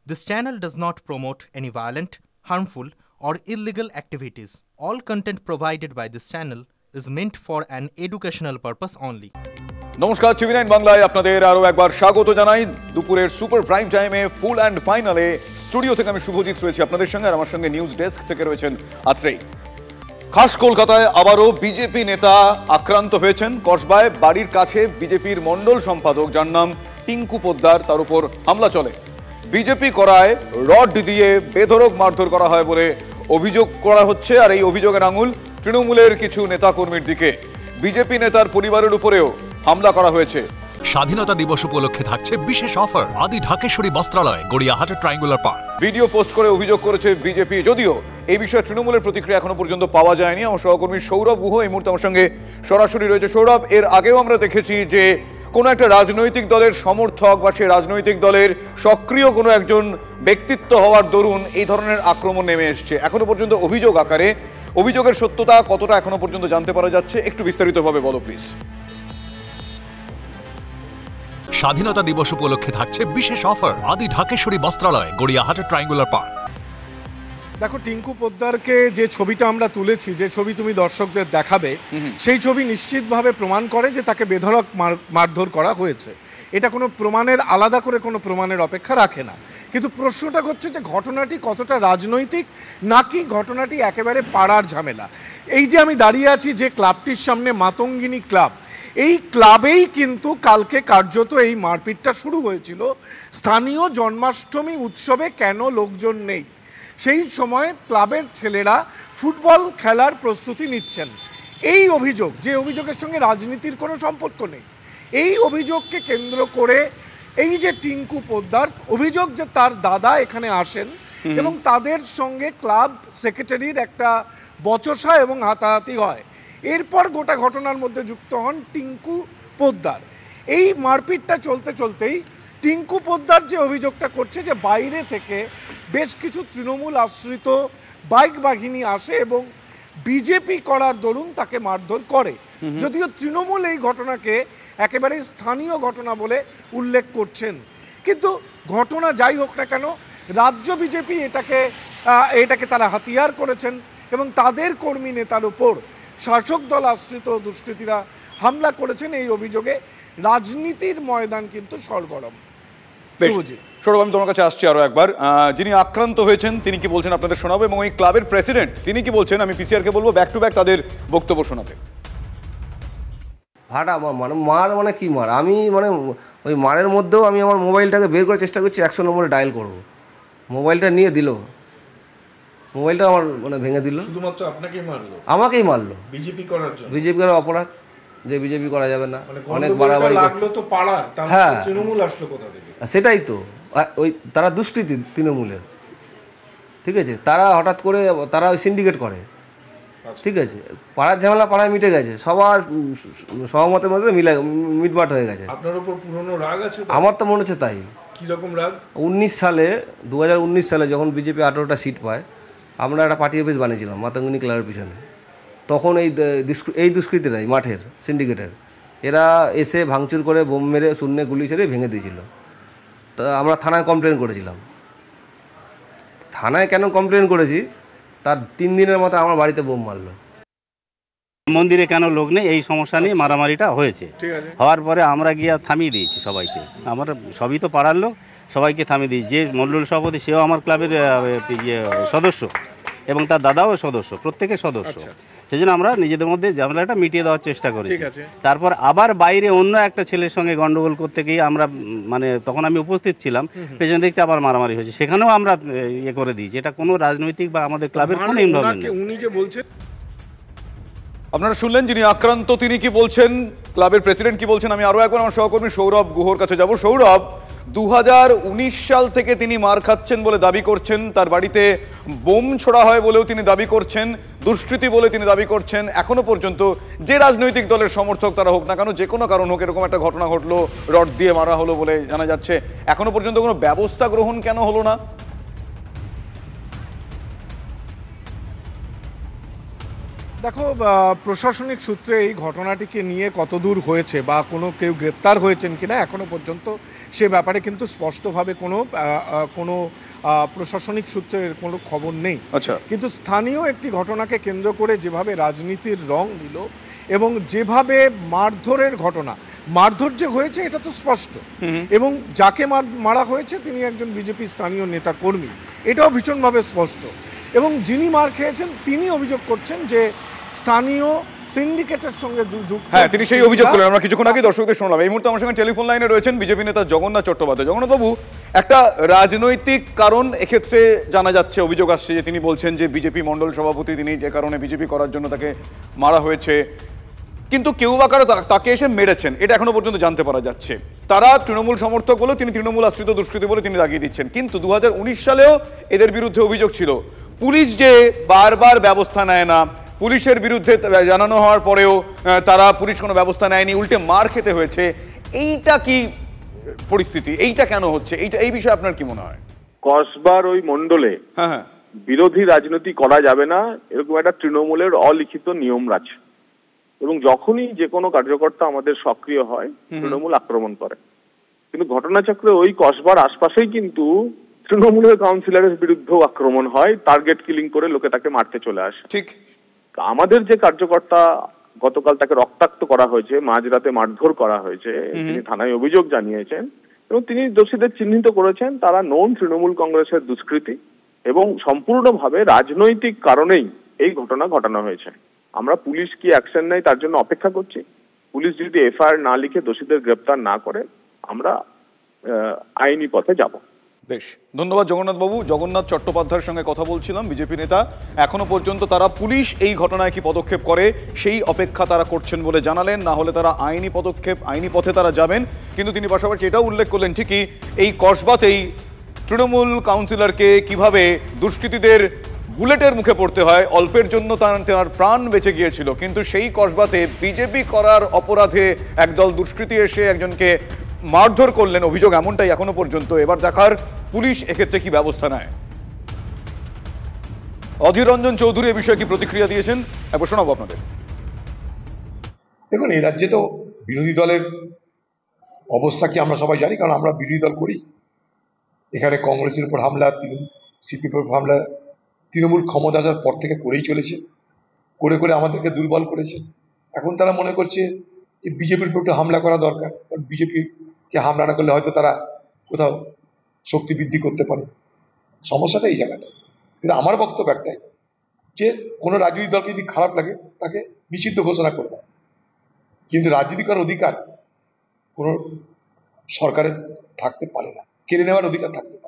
This channel does not promote any violent, harmful, or illegal activities. All content provided by this channel is meant for an educational purpose only. নমস্কার, টিভি9 বাংলায় আপনাদের আরও একবার স্বাগত জানাই। দুপুরের সুপার প্রাইম টাইমে ফুল অ্যান্ড ফাইনালে স্টুডিও থেকে আমি শুভজিৎ রয়েছি আপনাদের সঙ্গে, আর আমার সঙ্গে নিউজ ডেস্ক থেকে রয়েছেন আত্রেই। খাস কলকাতায় আবারও বিজেপি নেতা আক্রান্ত হয়েছেন। কসবায় বাড়ির কাছে বিজেপির মণ্ডল সম্পাদক, যার নাম টিঙ্কু পোদ্দার, তার উপর হামলা চলে। বিজেপি করায় রড দিয়ে বেধড়ক মারধর করা হয় বলে অভিযোগ করা হচ্ছে, আর এই অভিযোগের আঙুল তৃণমূলের কিছু নেতাকর্মীর দিকে। বিজেপি নেতার পরিবারের উপরেও হামলা করা হয়েছে। স্বাধীনতা দিবস উপলক্ষে থাকছে বিশেষ অফার আদি ঢাকেশ্বরী বস্ত্রালয়, গড়িয়াহাটের ট্রায়াঙ্গুলার পার্ক। ভিডিও পোস্ট করে অভিযোগ করেছে বিজেপি, যদিও এই বিষয়ে তৃণমূলের প্রতিক্রিয়া এখনো পর্যন্ত পাওয়া যায়নি। আমার সহকর্মী সৌরভ গুহ এই মুহূর্তে আমার সঙ্গে সরাসরি রয়েছে। সৌরভ, এর আগেও আমরা দেখেছি যে কোনো একটা রাজনৈতিক দলের সমর্থক বা সেই রাজনৈতিক দলের সক্রিয় কোনো একজন ব্যক্তিত্ব হওয়ার দরুন এই ধরনের আক্রমণ নেমে এসছে। এখনো পর্যন্ত অভিযোগ আকারে, অভিযোগের সত্যতা কতটা এখনো পর্যন্ত জানতে পারা যাচ্ছে, একটু বিস্তারিতভাবে বলো প্লিজ। স্বাধীনতা দিবস উপলক্ষে থাকছে বিশেষ অফার আদি ঢাকেশ্বরী বস্ত্রালয়, গড়িয়াহাটের ট্রায়াঙ্গুলার পার্ক। দেখো, টিঙ্কু পোদ্দারকে যে ছবিটা আমরা তুলেছি, যে ছবি তুমি দর্শকদের দেখাবে, সেই ছবি নিশ্চিতভাবে প্রমাণ করে যে তাকে বেধড়ক মারধর করা হয়েছে। এটা কোনো প্রমাণের, আলাদা করে কোনো প্রমাণের অপেক্ষা রাখে না। কিন্তু প্রশ্নটা হচ্ছে যে ঘটনাটি কতটা রাজনৈতিক, নাকি ঘটনাটি একেবারে পাড়ার ঝামেলা। এই যে আমি দাঁড়িয়ে আছি যে ক্লাবটির সামনে, মাতঙ্গিনী ক্লাব, এই ক্লাবেই কিন্তু কালকে কার্যত এই মারপিটটা শুরু হয়েছিল। স্থানীয় জন্মাষ্টমী উৎসবে কেন লোকজন নেই, সেই সময় ক্লাবের ছেলেরা ফুটবল খেলার প্রস্তুতি নিচ্ছেন। এই অভিযোগ, যে অভিযোগের সঙ্গে রাজনীতির কোনো সম্পর্ক নেই, এই অভিযোগকে কেন্দ্র করে এই যে টিঙ্কু পোদ্দার, অভিযোগ যে তার দাদা এখানে আসেন এবং তাদের সঙ্গে ক্লাব সেক্রেটারির একটা বচসা এবং হাতাহাতি হয়। এরপর গোটা ঘটনার মধ্যে যুক্ত হন টিঙ্কু পোদ্দার। এই মারপিটটা চলতে চলতেই টিঙ্কু পোদ্দার যে অভিযোগটা করছে যে বাইরে থেকে বেশ কিছু তৃণমূল আশ্রিত বাইক বাহিনী আসে এবং বিজেপি করার দরুন তাকে মারধর করে। যদিও তৃণমূল এই ঘটনাকে একেবারে স্থানীয় ঘটনা বলে উল্লেখ করছেন, কিন্তু ঘটনা যাই হোক না কেন, রাজ্য বিজেপি এটাকে তারা হাতিয়ার করেছেন এবং তাদের কর্মী নেতার উপর শাসক দল আশ্রিত দুষ্কৃতীরা হামলা করেছেন। এই অভিযোগে রাজনীতির ময়দান কিন্তু সরগরম। সৌরভ, আমি তোমার কাছে আসছি আরো একবার। যিনি আক্রান্ত হয়েছেন তিনি কি বলছেন আপনাদের শোনাবো, এবং ওই ক্লাবের প্রেসিডেন্ট তিনি কি বলছেন আমি পিসিআরকে বলবো ব্যাক টু ব্যাক তাদের বক্তব্য শোনাতে। ভাড়া মানে কি মার, আমি ওই মারের মধ্যেও আমি আমার মোবাইলটাকে বের করার চেষ্টা করছি, 100 নম্বরে ডায়াল করবো। মোবাইলটা নিয়ে দিল, মোবাইলটা আমার ভেঙে দিল। শুধুমাত্র আপনাকেই মারলো? আমাকেই মারলো। বিজেপি করার জন্য? বিজেপি করার অপরাধ, যে বিজেপি করা যাবে না, অনেক বাড়াবাড়ি করছে। হ্যাঁ, তৃণমূল আসলো কোথা থেকে? সেটাই তো, ওই তারা দুষ্কৃতী তৃণমূলের, ঠিক আছে। তারা হঠাৎ করে তারা ওই সিন্ডিকেট করে, ঠিক আছে। পাড়ার ঝামেলা পাড়ায় মিটে গেছে, সবার সহমতের মধ্যে মিটমাট হয়ে গেছে। আপনার উপর পুরনো রাগ আছে? আমার তো মনে হচ্ছে তাই। কিরকম রাগ? 2019 সালে যখন বিজেপি 18টা সিট পায়, আমরা একটা পার্টি অফিস বানিয়েছিলাম মাতঙ্গিনী ক্লাবের পিছনে। তখন এই দুষ্কৃতীরাই, মাঠের সিন্ডিকেটের, এরা এসে ভাঙচুর করে, বোম মেরে, শূন্যে গুলি ছেড়ে ভেঙে দিয়েছিল। তা আমরা থানায় কমপ্লেন করেছিলাম। থানায় কেন কমপ্লেন করেছি, তার 3 দিনের মতো আমার বাড়িতে বোম মারলো। মন্দিরে কেন লোক নেই, এই সমস্যা নিয়ে মারামারিটা হয়েছে। হওয়ার পরে আমরা গিয়ে থামিয়ে দিয়েছি সবাইকে। আমরা সবই তো পাড়ার লোক, সবাইকে থামিয়ে দিয়েছি। যে মণ্ডল সভাপতি, সেও আমার ক্লাবের সদস্য এবং তার দাদাও সদস্য, প্রত্যেকের সদস্য। সেই জন্য আমরা নিজেদের মধ্যে ঝামেলাটা মিটিয়ে দেওয়ার চেষ্টা করেছি। তারপর আবার বাইরে অন্য একটা ছেলের সঙ্গে গন্ডগোল করতে গিয়ে আমরা তখন আমি উপস্থিত ছিলাম, পেছনে দেখছি আবার মারামারি হয়েছে, সেখানেও আমরা করে দিয়েছি। এটা কোনো রাজনৈতিক বা আমাদের ক্লাবের কোনো ইনভলভমেন্ট নেই। উনি যে বলছেন, আপনারা শুনলেন যিনি আক্রান্ত তিনি কি বলছেন, ক্লাবের প্রেসিডেন্ট কি বলছেন। আমি আরো একবার আমার সহকর্মী সৌরভ গুহর কাছে যাব। সৌরভ, 2019 সাল থেকে তিনি মার খাচ্ছেন বলে দাবি করছেন, তার বাড়িতে বোম ছোড়া হয় বলেও তিনি দাবি করছেন, দুষ্কৃতী বলে তিনি দাবি করছেন। এখনো পর্যন্ত যে রাজনৈতিক দলের সমর্থক তারা হোক না কেন, যে কোনো কারণ হোক, এরকম একটা ঘটনা ঘটলো, রড দিয়ে মারা হলো বলে জানা যাচ্ছে, এখনো পর্যন্ত কোনো ব্যবস্থা গ্রহণ কেন হলো না? দেখো, প্রশাসনিক সূত্রে এই ঘটনাটিকে নিয়ে কতদূর হয়েছে বা কেউ গ্রেপ্তার হয়েছেন কিনা এখনো পর্যন্ত সে ব্যাপারে কিন্তু স্পষ্টভাবে কোনো প্রশাসনিক সূত্রের কোনো খবর নেই। আচ্ছা, কিন্তু স্থানীয় একটি ঘটনাকে কেন্দ্র করে যেভাবে রাজনীতির রং দিল এবং যেভাবে মারধরের ঘটনা, মারধর যে হয়েছে এটা তো স্পষ্ট, এবং যাকে মারা হয়েছে তিনি একজন বিজেপি স্থানীয় নেতা কর্মী, এটাও ভীষণভাবে স্পষ্ট। এবং যিনি মার খেয়েছেন তিনি অভিযোগ করছেন যে স্থানীয় সিন্ডিকেটের সঙ্গে যুক্ত। হ্যাঁ, তিনি সেই অভিযোগ করলেন। আমরা কিছুক্ষণ আগে দর্শকদের শুনলাম। এই মুহূর্তে আমার সঙ্গে টেলিফোন লাইনে রয়েছেন বিজেপি নেতা জগন্নাথ চট্টোপাধ্যায়। জগন্নাথবাবু, একটা রাজনৈতিক কারণ এক্ষেত্রে জানা যাচ্ছে, অভিযোগ আসছে যে তিনি বলছেন যে বিজেপি মণ্ডল সভাপতি, তিনি যে কারণে বিজেপি করার জন্য তাকে মারা হয়েছে, কিন্তু কেউ বা কারো তাকে এসে মেরেছেন, এটা এখনো পর্যন্ত জানতে পারা যাচ্ছে। তারা তৃণমূল সমর্থক বলে, তিনি তৃণমূল আশ্রিত দুষ্কৃতী বলে তিনি দাগিয়ে দিচ্ছেন। কিন্তু 2019 সালেও এদের বিরুদ্ধে অভিযোগ ছিল। পুলিশ যে বারবার ব্যবস্থা নেয় না, পুলিশের বিরুদ্ধে জানানো হওয়ার পরেও পুলিশ কোনো ব্যবস্থা নেয়নি, উল্টে মার খেতে হয়েছে। এইটা কি পরিস্থিতি? এইটা কেন হচ্ছে? এই বিষয়ে আপনার কি মনে হয়? কসবার ওই মন্ডলে বিরোধী রাজনীতি করা যাবে না, এরকম একটা তৃণমূলের অলিখিত নিয়ম আছে, এবং যখনই যে কোনো কার্যকর্তা আমাদের সক্রিয় হয় তৃণমূল আক্রমণ করে। কিন্তু ঘটনাচক্রে ওই কসবার আশপাশেই কিন্তু তৃণমূলের কাউন্সিলরের বিরুদ্ধেও আক্রমণ হয়, টার্গেট কিলিং করে লোকে তাকে মারতে চলে আসে। ঠিক আমাদের যে কার্যকর্তা গতকাল তাকে রক্তাক্ত করা হয়েছে, মাঝরাতে মারধর করা হয়েছে, তিনি থানায় অভিযোগ জানিয়েছেন এবং তিনি দোষীদের চিহ্নিত করেছেন তারা নন তৃণমূল কংগ্রেসের দুষ্কৃতী এবং সম্পূর্ণভাবে রাজনৈতিক কারণেই এই ঘটনা ঘটানো হয়েছে। আমরা পুলিশ কি অ্যাকশন নেয় তার জন্য অপেক্ষা করছি। পুলিশ যদি এফআইআর না লিখে দোষীদের গ্রেপ্তার না করে আমরা আইনি পথে যাব। বেশ, ধন্যবাদ জগন্নাথ বাবু। জগন্নাথ চট্টোপাধ্যায়ের সঙ্গে কথা বলছিলাম, বিজেপি নেতা। এখনো পর্যন্ত তারা পুলিশ এই ঘটনায় কি পদক্ষেপ করে সেই অপেক্ষা তারা করছেন বলে জানালেন, না হলে তারা আইনি পদক্ষেপ, আইনি পথে তারা যাবেন। কিন্তু তিনি পাশাপাশি এটাও উল্লেখ করলেন ঠিকই এই কসবাতেই তৃণমূল কাউন্সিলরকে কিভাবে দুষ্কৃতীদের বুলেটের মুখে পড়তে হয়, অল্পের জন্য তার প্রাণ বেঁচে গিয়েছিল, কিন্তু সেই কসবাতে বিজেপি করার অপরাধে একদল দুষ্কৃতী এসে একজনকে মারধর করলেন, অভিযোগ এমনটাই এখনো পর্যন্ত। এবার দেখার পুলিশ এক্ষেত্রে কি ব্যবস্থা নেয়। অধীর রঞ্জন চৌধুরী এ বিষয়ে কি প্রতিক্রিয়া দিয়েছেন, একবার শোনাবো আপনাদের। দেখুন, এই রাজ্যে তো বিরোধী দলের অবস্থা কি আমরা সবাই জানি, কারণ আমরা বিরোধী দল করি। এখানে কংগ্রেসের উপর হামলা, সিপিএমের উপর হামলা তৃণমূল ক্ষমতা আসার পর থেকে করেই চলেছে, করে করে আমাদেরকে দুর্বল করেছে। এখন তারা মনে করছে বিজেপির উপর একটু হামলা করা দরকার, কারণ বিজেপিকে হামলা না করলে হয়তো তারা কোথাও শক্তি বৃদ্ধি করতে পারে। সমস্যাটা এই জায়গাটা। কিন্তু আমার বক্তব্য একটাই, যে কোনো রাজনৈতিক দলকে যদি খারাপ লাগে তাকে নিষিদ্ধ ঘোষণা করবে, কিন্তু রাজনীতি করার অধিকার কোনো সরকারের থাকতে পারে না, কেড়ে নেওয়ার অধিকার থাকতে পারে।